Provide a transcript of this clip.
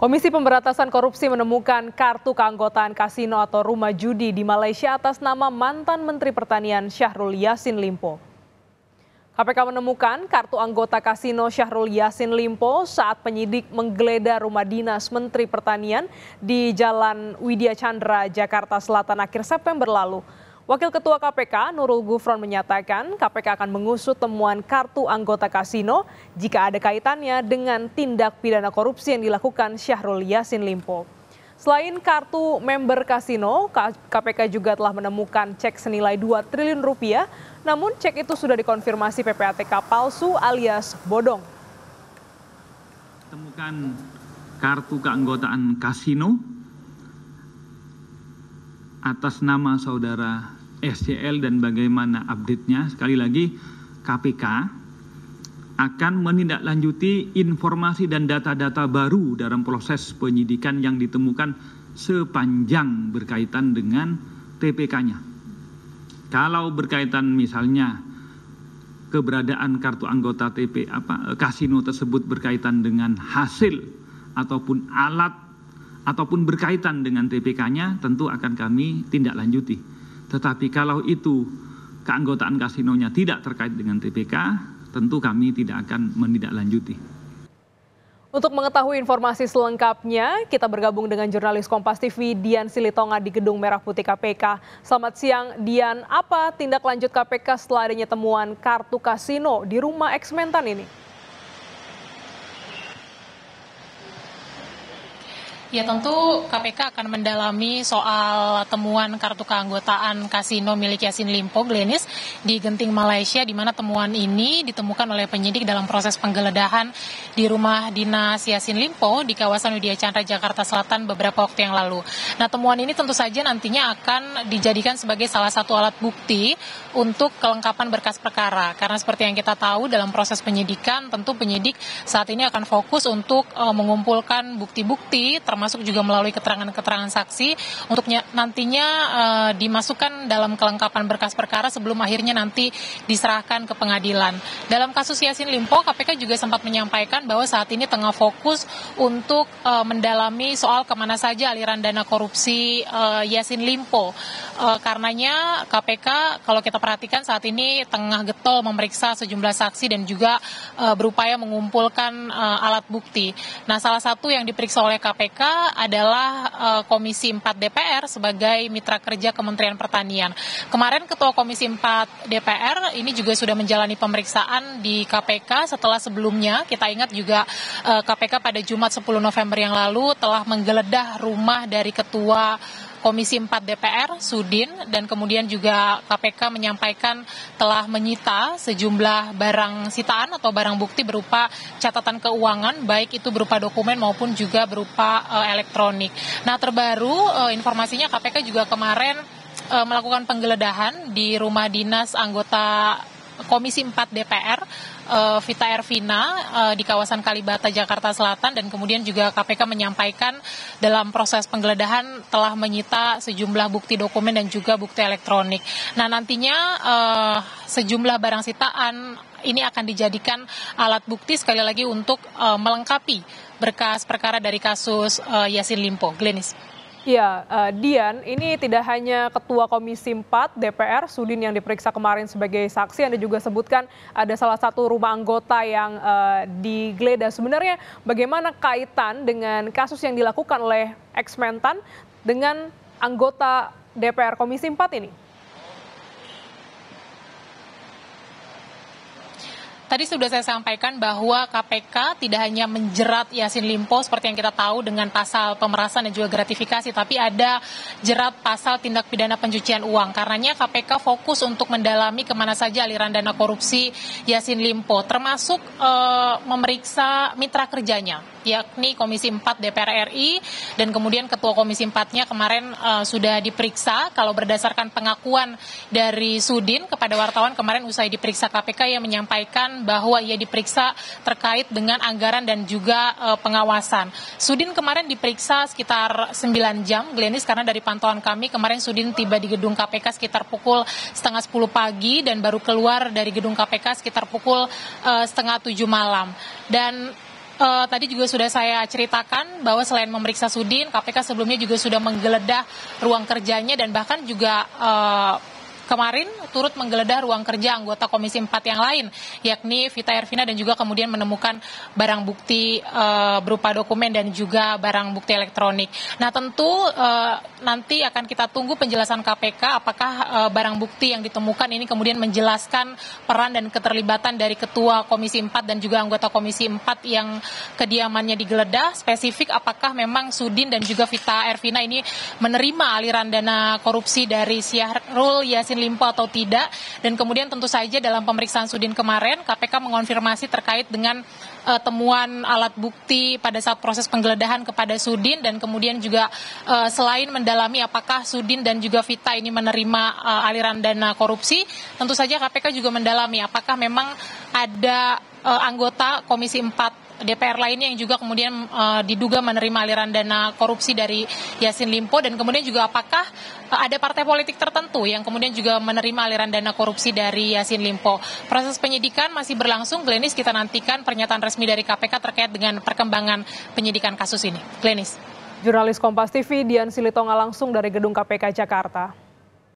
Komisi Pemberantasan Korupsi menemukan kartu keanggotaan kasino atau rumah judi di Malaysia atas nama mantan Menteri Pertanian Syahrul Yassin Limpo. KPK menemukan kartu anggota kasino Syahrul Yassin Limpo saat penyidik menggeledah rumah dinas Menteri Pertanian di Jalan Widya Chandra, Jakarta Selatan akhir September lalu. Wakil Ketua KPK Nurul Gufron menyatakan KPK akan mengusut temuan kartu anggota kasino jika ada kaitannya dengan tindak pidana korupsi yang dilakukan Syahrul Yassin Limpo. Selain kartu member kasino, KPK juga telah menemukan cek senilai 2 triliun rupiah, namun cek itu sudah dikonfirmasi PPATK palsu alias bodong. Temukan kartu keanggotaan kasino atas nama saudara SCL dan bagaimana update-nya. Sekali lagi, KPK akan menindaklanjuti informasi dan data-data baru dalam proses penyidikan yang ditemukan sepanjang berkaitan dengan TPK-nya. Kalau berkaitan misalnya keberadaan kartu anggota kasino tersebut berkaitan dengan hasil ataupun alat ataupun berkaitan dengan TPK-nya, tentu akan kami tindak lanjuti. Tetapi kalau itu keanggotaan kasinonya tidak terkait dengan TPK, tentu kami tidak akan menindaklanjuti. Untuk mengetahui informasi selengkapnya, kita bergabung dengan jurnalis Kompas TV Dian Silitonga di Gedung Merah Putih KPK. Selamat siang, Dian. Apa tindak lanjut KPK setelah adanya temuan kartu kasino di rumah ex-Mentan ini? Ya, tentu KPK akan mendalami soal temuan kartu keanggotaan kasino milik Yassin Limpo, Glenis, di Genting, Malaysia, di mana temuan ini ditemukan oleh penyidik dalam proses penggeledahan di rumah dinas Yassin Limpo di kawasan Widya Chandra, Jakarta Selatan beberapa waktu yang lalu. Nah, temuan ini tentu saja nantinya akan dijadikan sebagai salah satu alat bukti untuk kelengkapan berkas perkara. Karena seperti yang kita tahu dalam proses penyidikan, tentu penyidik saat ini akan fokus untuk mengumpulkan bukti-bukti, termasuk juga melalui keterangan-keterangan saksi untuk nantinya dimasukkan dalam kelengkapan berkas perkara sebelum akhirnya nanti diserahkan ke pengadilan. Dalam kasus Yassin Limpo, KPK juga sempat menyampaikan bahwa saat ini tengah fokus untuk mendalami soal kemana saja aliran dana korupsi Yassin Limpo. Karenanya KPK kalau kita perhatikan saat ini tengah getol memeriksa sejumlah saksi dan juga berupaya mengumpulkan alat bukti. Nah, salah satu yang diperiksa oleh KPK adalah Komisi 4 DPR sebagai mitra kerja Kementerian Pertanian. Kemarin Ketua Komisi 4 DPR ini juga sudah menjalani pemeriksaan di KPK setelah sebelumnya kita ingat juga KPK pada Jumat 10 November yang lalu telah menggeledah rumah dari Ketua Komisi 4 DPR, Sudin, dan kemudian juga KPK menyampaikan telah menyita sejumlah barang sitaan atau barang bukti berupa catatan keuangan, baik itu berupa dokumen maupun juga berupa elektronik. Nah, terbaru informasinya KPK juga kemarin melakukan penggeledahan di rumah dinas anggota Komisi 4 DPR, Vita Ervina, di kawasan Kalibata, Jakarta Selatan, dan kemudian juga KPK menyampaikan dalam proses penggeledahan telah menyita sejumlah bukti dokumen dan juga bukti elektronik. Nah, nantinya sejumlah barang sitaan ini akan dijadikan alat bukti sekali lagi untuk melengkapi berkas perkara dari kasus Yassin Limpo. Glenis. Ya, Dian, ini tidak hanya Ketua Komisi 4 DPR, Sudin yang diperiksa kemarin sebagai saksi, Anda juga sebutkan ada salah satu rumah anggota yang digeledah. Sebenarnya bagaimana kaitan dengan kasus yang dilakukan oleh ex-Mentan dengan anggota DPR Komisi 4 ini? Tadi sudah saya sampaikan bahwa KPK tidak hanya menjerat Yassin Limpo seperti yang kita tahu dengan pasal pemerasan dan juga gratifikasi, tapi ada jerat pasal tindak pidana pencucian uang. Karenanya KPK fokus untuk mendalami kemana saja aliran dana korupsi Yassin Limpo, termasuk memeriksa mitra kerjanya, yakni Komisi 4 DPR RI, dan kemudian Ketua Komisi 4-nya kemarin sudah diperiksa. Kalau berdasarkan pengakuan dari Sudin kepada wartawan kemarin usai diperiksa KPK yang menyampaikan bahwa ia diperiksa terkait dengan anggaran dan juga pengawasan. Sudin kemarin diperiksa sekitar 9 jam, Glenis, karena dari pantauan kami kemarin Sudin tiba di gedung KPK sekitar pukul setengah 10 pagi dan baru keluar dari gedung KPK sekitar pukul setengah 7 malam. Dan Tadi juga sudah saya ceritakan bahwa selain memeriksa Sudin, KPK sebelumnya juga sudah menggeledah ruang kerjanya dan bahkan juga kemarin turut menggeledah ruang kerja anggota Komisi 4 yang lain, yakni Vita Ervina, dan juga kemudian menemukan barang bukti berupa dokumen dan juga barang bukti elektronik. Nah, tentu nanti akan kita tunggu penjelasan KPK apakah barang bukti yang ditemukan ini kemudian menjelaskan peran dan keterlibatan dari Ketua Komisi 4 dan juga anggota Komisi 4 yang kediamannya digeledah, spesifik apakah memang Sudin dan juga Vita Ervina ini menerima aliran dana korupsi dari Syahrul Yassin Limpo atau tidak. Dan kemudian tentu saja dalam pemeriksaan Sudin kemarin KPK mengonfirmasi terkait dengan temuan alat bukti pada saat proses penggeledahan kepada Sudin, dan kemudian juga selain mendalami apakah Sudin dan juga Vita ini menerima aliran dana korupsi, tentu saja KPK juga mendalami apakah memang ada anggota Komisi 4 DPR lainnya yang juga kemudian diduga menerima aliran dana korupsi dari Yassin Limpo, dan kemudian juga apakah ada partai politik tertentu yang kemudian juga menerima aliran dana korupsi dari Yassin Limpo. Proses penyidikan masih berlangsung, Glenis, kita nantikan pernyataan resmi dari KPK terkait dengan perkembangan penyidikan kasus ini. Glenis. Jurnalis Kompas TV Dian Silitonga langsung dari Gedung KPK Jakarta.